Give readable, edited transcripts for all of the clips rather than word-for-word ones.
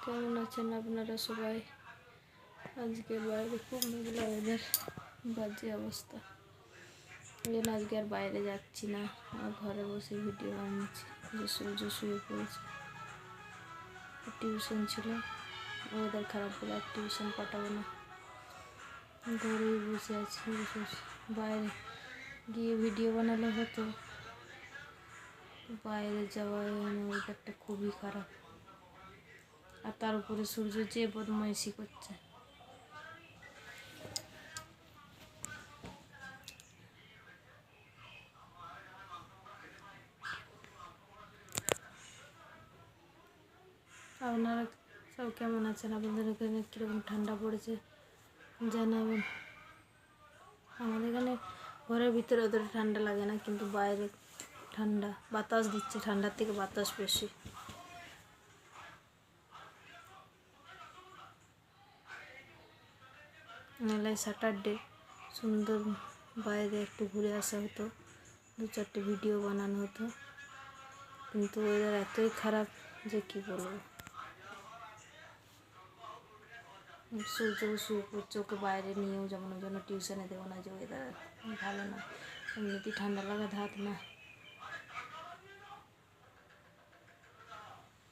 কেমন আছেন আপনারা সবাই? আজকে বাইরে খুব মেঘলা ওয়েদার, বাজে অবস্থা। ওই জন্য আজকে আর বাইরে যাচ্ছি না, আর ঘরে বসে ভিডিও বানাচ্ছি। যে সূর্য শুয়ে পড়েছে, টিউশন ছিল, ওয়েদার খারাপ বলে আর টিউশন পাঠাবো না, ঘরেই বসে আছি। বাইরে গিয়ে ভিডিও বানালে হতো, বাইরে যাওয়ার ওয়েদারটা খুবই খারাপ, আর তার উপরে সূর্য যে বদমাইশি করছে। আপনারা সব কেমন আছেন? আপনাদের এখানে কীরকম ঠান্ডা পড়েছে জানাবেন। আমাদের এখানে ঘরের ভিতরে অতটা ঠান্ডা লাগে না, কিন্তু বাইরে ঠান্ডা, বাতাস দিচ্ছে, ঠান্ডার থেকে বাতাস বেশি। মেলায় স্যাটারডে, সুন্দর বাইরে একটু ঘুরে আসা হতো, 2-4টে ভিডিও বানানো হতো, কিন্তু ওয়েদার এতই খারাপ যে কী বলবো। সূর্য শুয়ে পড়ছে, ওকে বাইরে নিয়েও যেমন জন্য টিউশনে দেবো না, যে ওয়েদার ভালো না, এমনিতেই ঠান্ডা লাগা ধাত না,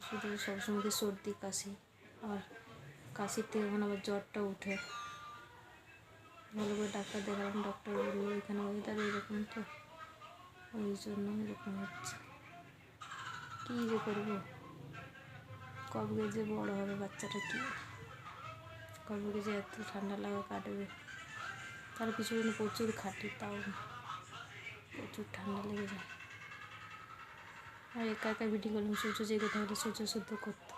শুধু সবসময় সর্দি কাশি, আর কাশির থেকে এখন আবার জ্বরটা উঠে। ভালো করে ডাক্তার দেখালাম, ডক্টর বললো এখানে ওয়েদার এরকম, তো ওই জন্য এরকম হচ্ছে। কী যে করবো, কবে যে বড় হবে বাচ্চাটা, কি কবে যে এত ঠান্ডা লাগা কাটবে। তার পিছনে প্রচুর খাটি, তাও প্রচুর ঠান্ডা লেগে যায়। আর একা একা ভিডিও করলাম, সূর্য জেগে থাকলে সূর্য শুদ্ধ করতো,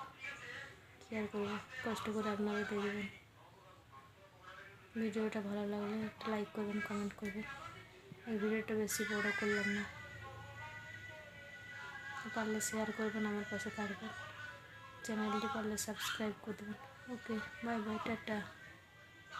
কী আর করবো, কষ্ট করে আপনারা দেখবেন। ভিডিওটা ভালো লাগলে একটা লাইক করবেন, কমেন্ট করবেন। এই ভিডিওটা বেশি বড় করলাম না, পারলে শেয়ার করবেন, আমার পাশে থাকবেন, চ্যানেলটি পারলে সাবস্ক্রাইব করে দেবেন। ওকে, বাই বাই, টাটা।